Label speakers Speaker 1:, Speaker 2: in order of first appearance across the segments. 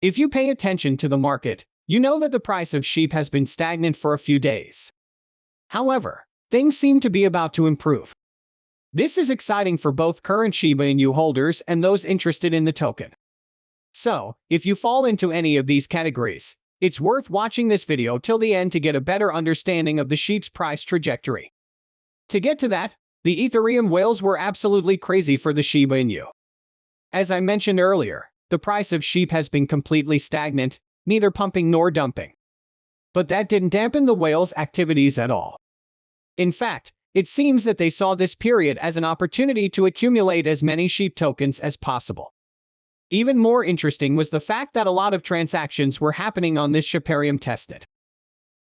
Speaker 1: If you pay attention to the market, you know that the price of SHIB has been stagnant for a few days. However, things seem to be about to improve. This is exciting for both current Shiba Inu holders and those interested in the token. So, if you fall into any of these categories, it's worth watching this video till the end to get a better understanding of the SHIB's price trajectory. To get to that, the Ethereum whales were absolutely crazy for the Shiba Inu. As I mentioned earlier, the price of SHIB has been completely stagnant, neither pumping nor dumping. But that didn't dampen the whales' activities at all. In fact, it seems that they saw this period as an opportunity to accumulate as many SHIB tokens as possible. Even more interesting was the fact that a lot of transactions were happening on this Shibarium testnet.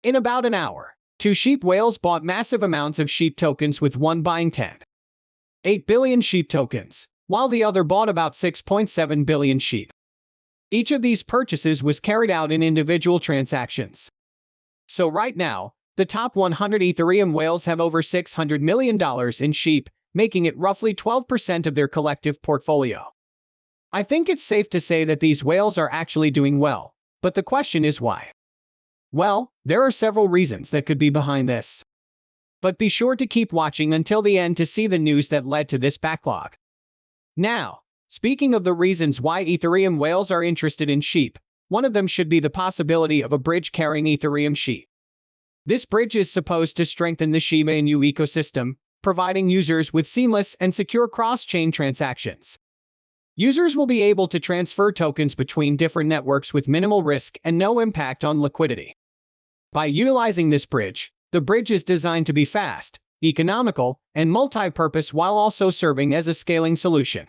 Speaker 1: In about an hour, 2 SHIB whales bought massive amounts of SHIB tokens, with one buying 10.8 billion SHIB tokens, while the other bought about 6.7 billion SHIB. Each of these purchases was carried out in individual transactions. So right now, the top 100 Ethereum whales have over $600 million in SHIB, making it roughly 12% of their collective portfolio. I think it's safe to say that these whales are actually doing well, but the question is why? Well, there are several reasons that could be behind this. But be sure to keep watching until the end to see the news that led to this backlog. Now, speaking of the reasons why Ethereum whales are interested in SHIB, one of them should be the possibility of a bridge carrying Ethereum SHIB. This bridge is supposed to strengthen the Shiba Inu ecosystem, providing users with seamless and secure cross-chain transactions. Users will be able to transfer tokens between different networks with minimal risk and no impact on liquidity. By utilizing this bridge, the bridge is designed to be fast, economical, and multi-purpose while also serving as a scaling solution.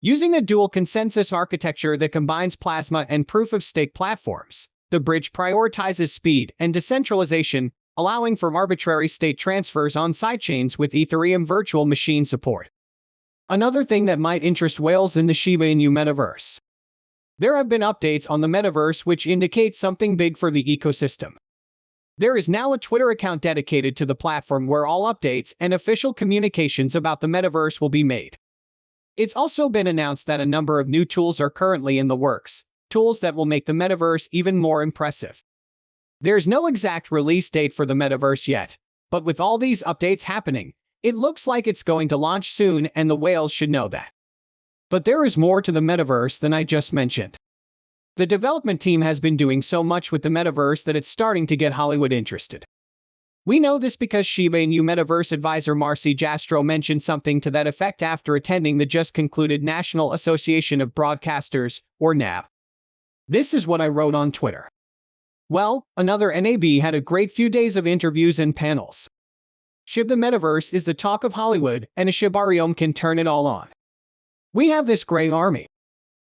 Speaker 1: Using a dual consensus architecture that combines Plasma and proof-of-stake platforms, the bridge prioritizes speed and decentralization, allowing for arbitrary state transfers on sidechains with Ethereum virtual machine support. Another thing that might interest whales in the Shiba Inu metaverse. There have been updates on the metaverse which indicate something big for the ecosystem. There is now a Twitter account dedicated to the platform where all updates and official communications about the metaverse will be made. It's also been announced that a number of new tools are currently in the works, tools that will make the metaverse even more impressive. There's no exact release date for the metaverse yet, but with all these updates happening, it looks like it's going to launch soon, and the whales should know that. But there is more to the metaverse than I just mentioned. The development team has been doing so much with the metaverse that it's starting to get Hollywood interested. We know this because Shiba Inu Metaverse advisor Marcy Jastro mentioned something to that effect after attending the just concluded National Association of Broadcasters, or NAB. This is what I wrote on Twitter. Well, another NAB had a great few days of interviews and panels. Shib the Metaverse is the talk of Hollywood, and a Shibarium can turn it all on. We have this great army.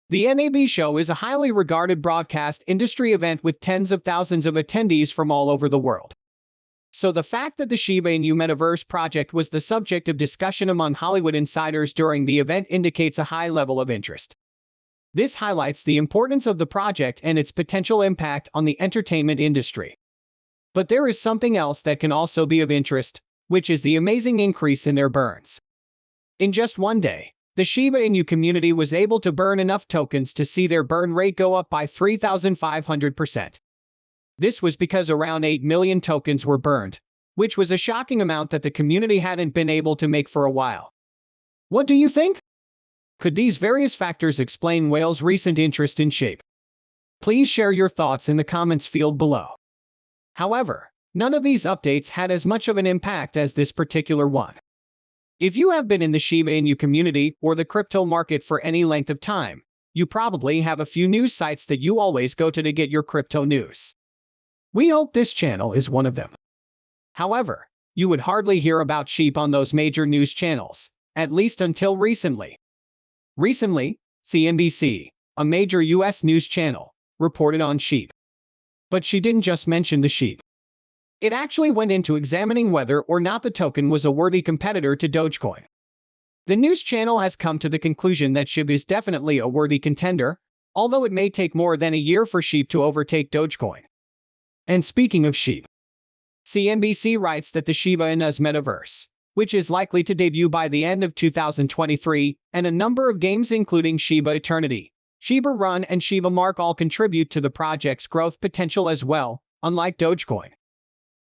Speaker 1: The NAB show is a highly regarded broadcast industry event with tens of thousands of attendees from all over the world. So the fact that the Shiba Inu Metaverse project was the subject of discussion among Hollywood insiders during the event indicates a high level of interest. This highlights the importance of the project and its potential impact on the entertainment industry. But there is something else that can also be of interest, which is the amazing increase in their burns. In just one day, the Shiba Inu community was able to burn enough tokens to see their burn rate go up by 3,500%. This was because around 8 million tokens were burned, which was a shocking amount that the community hadn't been able to make for a while. What do you think? Could these various factors explain whales' recent interest in SHIB? Please share your thoughts in the comments field below. However, none of these updates had as much of an impact as this particular one. If you have been in the Shiba Inu community or the crypto market for any length of time, you probably have a few news sites that you always go to get your crypto news. We hope this channel is one of them. However, you would hardly hear about SHIB on those major news channels, at least until recently. Recently, CNBC, a major US news channel, reported on SHIB. But she didn't just mention the SHIB. It actually went into examining whether or not the token was a worthy competitor to Dogecoin. The news channel has come to the conclusion that SHIB is definitely a worthy contender, although it may take more than a year for SHIB to overtake Dogecoin. And speaking of SHIB, CNBC writes that the Shiba Inu's metaverse, which is likely to debut by the end of 2023, and a number of games including Shiba Eternity, Shiba Run and Shiba Mark all contribute to the project's growth potential as well, unlike Dogecoin.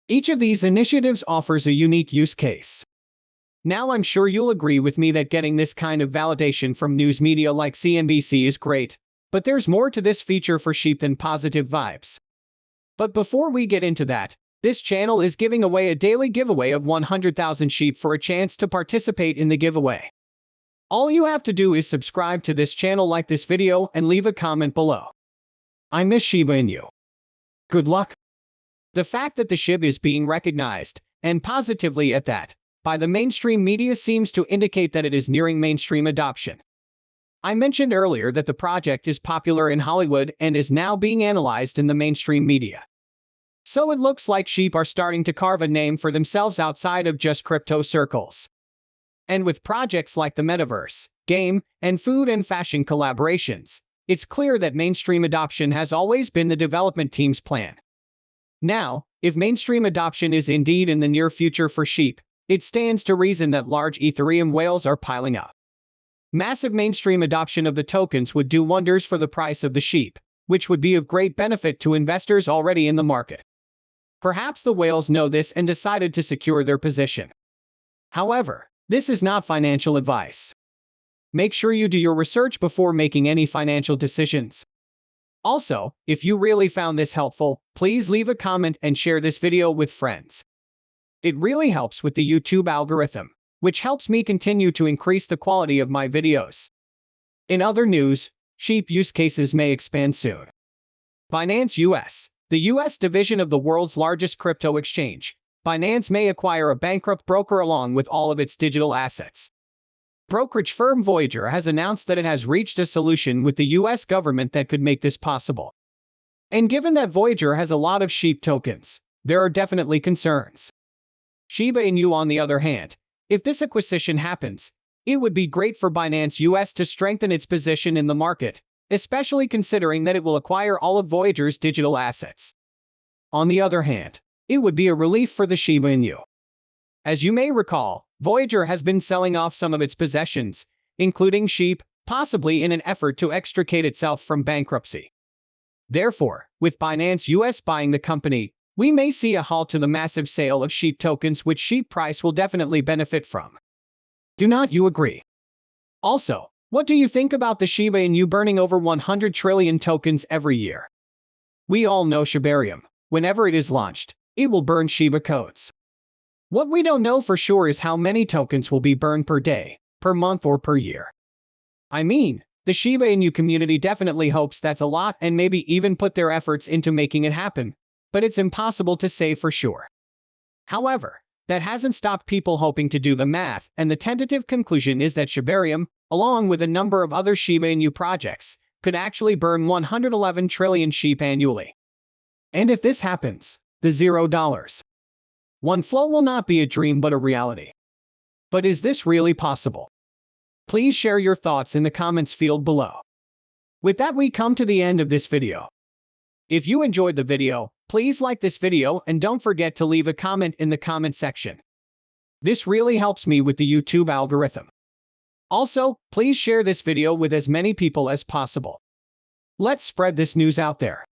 Speaker 1: Each of these initiatives offers a unique use case. Now I'm sure you'll agree with me that getting this kind of validation from news media like CNBC is great, but there's more to this feature for Shib than positive vibes. But before we get into that, this channel is giving away a daily giveaway of 100,000 Shib for a chance to participate in the giveaway. All you have to do is subscribe to this channel, like this video, and leave a comment below. I miss Shiba Inu. Good luck! The fact that the Shib is being recognized, and positively at that, by the mainstream media seems to indicate that it is nearing mainstream adoption. I mentioned earlier that the project is popular in Hollywood and is now being analyzed in the mainstream media. So it looks like Shib are starting to carve a name for themselves outside of just crypto circles. And with projects like the metaverse, game, and food and fashion collaborations, it's clear that mainstream adoption has always been the development team's plan. Now, if mainstream adoption is indeed in the near future for Shib, it stands to reason that large Ethereum whales are piling up. Massive mainstream adoption of the tokens would do wonders for the price of the Shib, which would be of great benefit to investors already in the market. Perhaps the whales know this and decided to secure their position. However, this is not financial advice. Make sure you do your research before making any financial decisions. Also, if you really found this helpful, please leave a comment and share this video with friends. It really helps with the YouTube algorithm, which helps me continue to increase the quality of my videos. In other news, Shib use cases may expand soon. Binance US, the US division of the world's largest crypto exchange, Binance may acquire a bankrupt broker along with all of its digital assets. Brokerage firm Voyager has announced that it has reached a solution with the US government that could make this possible. And given that Voyager has a lot of Shib tokens, there are definitely concerns. Shiba Inu, on the other hand, if this acquisition happens, it would be great for Binance US to strengthen its position in the market, especially considering that it will acquire all of Voyager's digital assets. On the other hand, it would be a relief for the Shiba Inu. As you may recall, Voyager has been selling off some of its possessions, including Shib, possibly in an effort to extricate itself from bankruptcy. Therefore, with Binance US buying the company, we may see a halt to the massive sale of Shib tokens, which Shib price will definitely benefit from. Do not you agree? Also, what do you think about the Shiba Inu burning over 100 trillion tokens every year? We all know Shibarium. Whenever it is launched, it will burn Shiba codes. What we don't know for sure is how many tokens will be burned per day, per month, or per year. I mean, the Shiba Inu community definitely hopes that's a lot and maybe even put their efforts into making it happen, but it's impossible to say for sure. However, that hasn't stopped people hoping to do the math, and the tentative conclusion is that Shibarium, along with a number of other Shiba Inu projects, could actually burn 111 trillion Shib annually. And if this happens, the $0.1 flow will not be a dream but a reality. But is this really possible? Please share your thoughts in the comments field below. With that, we come to the end of this video. If you enjoyed the video, please like this video and don't forget to leave a comment in the comment section. This really helps me with the YouTube algorithm. Also, please share this video with as many people as possible. Let's spread this news out there.